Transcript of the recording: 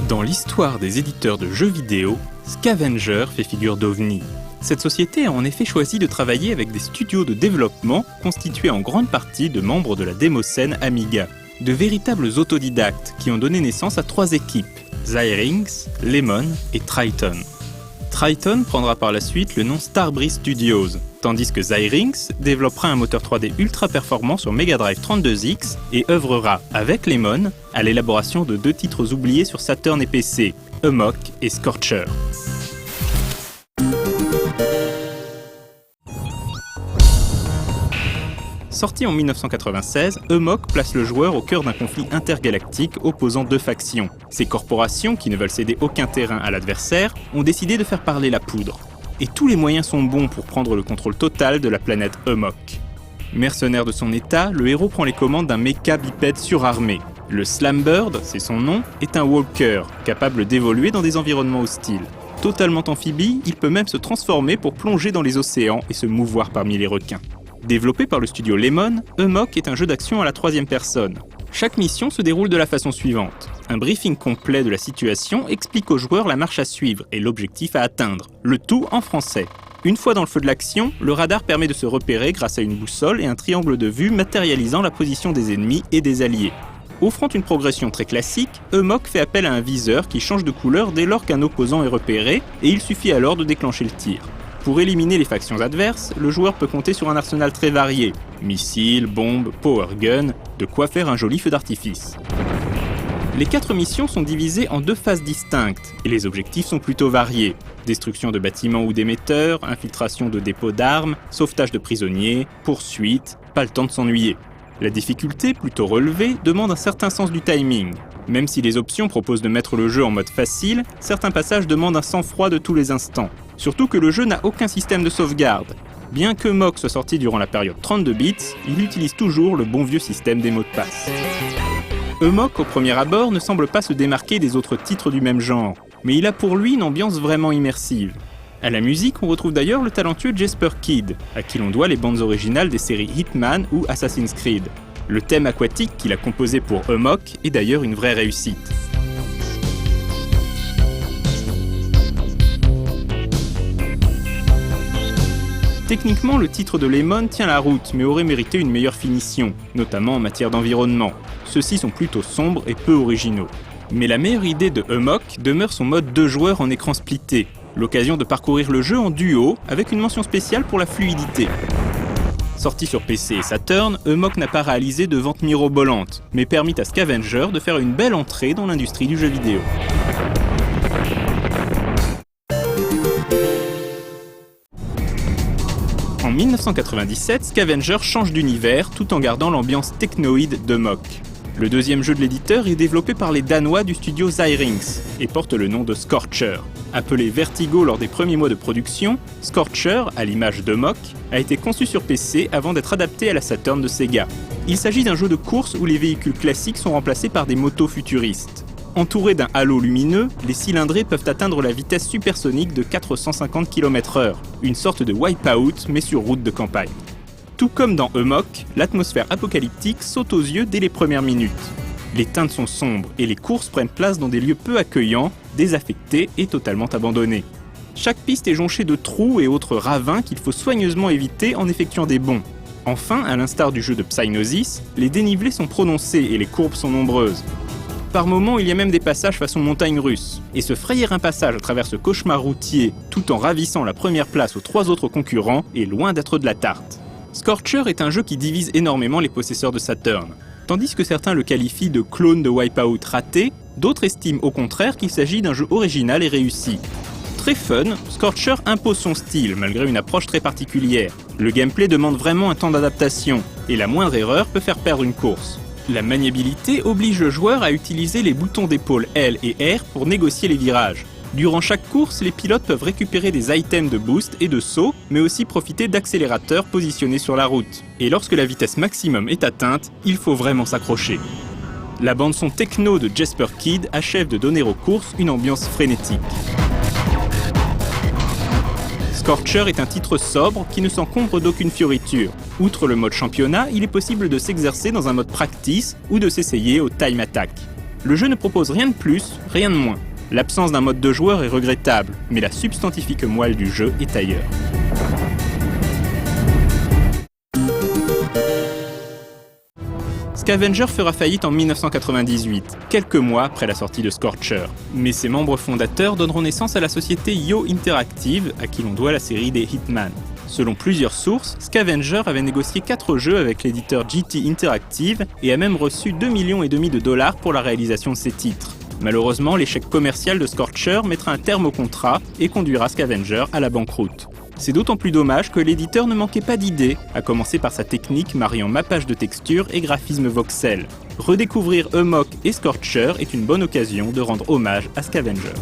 Dans l'histoire des éditeurs de jeux vidéo, Scavenger fait figure d'ovni. Cette société a en effet choisi de travailler avec des studios de développement constitués en grande partie de membres de la démoscène Amiga. De véritables autodidactes qui ont donné naissance à 3 équipes, Zyrinx, Lemon et Triton. Triton prendra par la suite le nom Starbreeze Studios, tandis que Zyrinx développera un moteur 3D ultra performant sur Mega Drive 32X et œuvrera, avec Lemon, à l'élaboration de 2 titres oubliés sur Saturn et PC, Amok et Scorcher. Sorti en 1996, Amok place le joueur au cœur d'un conflit intergalactique opposant 2 factions. Ces corporations, qui ne veulent céder aucun terrain à l'adversaire, ont décidé de faire parler la poudre. Et tous les moyens sont bons pour prendre le contrôle total de la planète Amok. Mercenaire de son état, le héros prend les commandes d'un mecha bipède surarmé. Le Slambird, c'est son nom, est un walker, capable d'évoluer dans des environnements hostiles. Totalement amphibie, il peut même se transformer pour plonger dans les océans et se mouvoir parmi les requins. Développé par le studio Lemon, Amok est un jeu d'action à la 3e personne. Chaque mission se déroule de la façon suivante. Un briefing complet de la situation explique aux joueurs la marche à suivre et l'objectif à atteindre, le tout en français. Une fois dans le feu de l'action, le radar permet de se repérer grâce à une boussole et un triangle de vue matérialisant la position des ennemis et des alliés. Offrant une progression très classique, Amok fait appel à un viseur qui change de couleur dès lors qu'un opposant est repéré et il suffit alors de déclencher le tir. Pour éliminer les factions adverses, le joueur peut compter sur un arsenal très varié. Missiles, bombes, powergun, de quoi faire un joli feu d'artifice. Les 4 missions sont divisées en 2 phases distinctes, et les objectifs sont plutôt variés. Destruction de bâtiments ou d'émetteurs, infiltration de dépôts d'armes, sauvetage de prisonniers, poursuite, pas le temps de s'ennuyer. La difficulté, plutôt relevée, demande un certain sens du timing. Même si les options proposent de mettre le jeu en mode facile, certains passages demandent un sang-froid de tous les instants. Surtout que le jeu n'a aucun système de sauvegarde. Bien que Amok soit sorti durant la période 32 bits, il utilise toujours le bon vieux système des mots de passe. Amok, au premier abord, ne semble pas se démarquer des autres titres du même genre, mais il a pour lui une ambiance vraiment immersive. À la musique, on retrouve d'ailleurs le talentueux Jesper Kyd, à qui l'on doit les bandes originales des séries Hitman ou Assassin's Creed. Le thème aquatique qu'il a composé pour Amok est d'ailleurs une vraie réussite. Techniquement, le titre de Lemon tient la route, mais aurait mérité une meilleure finition, notamment en matière d'environnement. Ceux-ci sont plutôt sombres et peu originaux. Mais la meilleure idée de Amok demeure son mode 2 joueurs en écran splitté, l'occasion de parcourir le jeu en duo, avec une mention spéciale pour la fluidité. Sorti sur PC et Saturn, Amok n'a pas réalisé de vente mirobolante, mais permit à Scavenger de faire une belle entrée dans l'industrie du jeu vidéo. En 1997, Scavenger change d'univers tout en gardant l'ambiance technoïde d'Amok. Le 2e jeu de l'éditeur est développé par les Danois du studio Zyrinx et porte le nom de Scorcher. Appelé Vertigo lors des premiers mois de production, Scorcher, à l'image d'Amok, a été conçu sur PC avant d'être adapté à la Saturn de Sega. Il s'agit d'un jeu de course où les véhicules classiques sont remplacés par des motos futuristes. Entourés d'un halo lumineux, les cylindrés peuvent atteindre la vitesse supersonique de 450 km/h, une sorte de wipeout mais sur route de campagne. Tout comme dans Amok, l'atmosphère apocalyptique saute aux yeux dès les premières minutes. Les teintes sont sombres et les courses prennent place dans des lieux peu accueillants, désaffectés et totalement abandonnés. Chaque piste est jonchée de trous et autres ravins qu'il faut soigneusement éviter en effectuant des bonds. Enfin, à l'instar du jeu de Psygnosis, les dénivelés sont prononcés et les courbes sont nombreuses. Par moments, il y a même des passages façon montagne russe. Et se frayer un passage à travers ce cauchemar routier tout en ravissant la première place aux 3 autres concurrents est loin d'être de la tarte. Scorcher est un jeu qui divise énormément les possesseurs de Saturn. Tandis que certains le qualifient de clone de Wipeout raté, d'autres estiment au contraire qu'il s'agit d'un jeu original et réussi. Très fun, Scorcher impose son style malgré une approche très particulière. Le gameplay demande vraiment un temps d'adaptation, et la moindre erreur peut faire perdre une course. La maniabilité oblige le joueur à utiliser les boutons d'épaule L et R pour négocier les virages. Durant chaque course, les pilotes peuvent récupérer des items de boost et de saut, mais aussi profiter d'accélérateurs positionnés sur la route. Et lorsque la vitesse maximum est atteinte, il faut vraiment s'accrocher. La bande-son techno de Jesper Kyd achève de donner aux courses une ambiance frénétique. Scorcher est un titre sobre qui ne s'encombre d'aucune fioriture. Outre le mode championnat, il est possible de s'exercer dans un mode practice ou de s'essayer au time attack. Le jeu ne propose rien de plus, rien de moins. L'absence d'un mode de joueur est regrettable, mais la substantifique moelle du jeu est ailleurs. Scavenger fera faillite en 1998, quelques mois après la sortie de Scorcher. Mais ses membres fondateurs donneront naissance à la société Yo Interactive, à qui l'on doit la série des Hitman. Selon plusieurs sources, Scavenger avait négocié 4 jeux avec l'éditeur GT Interactive et a même reçu 2,5 millions de dollars pour la réalisation de ses titres. Malheureusement, l'échec commercial de Scorcher mettra un terme au contrat et conduira Scavenger à la banqueroute. C'est d'autant plus dommage que l'éditeur ne manquait pas d'idées, à commencer par sa technique mariant mappage de textures et graphisme voxel. Redécouvrir Amok et Scorcher est une bonne occasion de rendre hommage à Scavenger.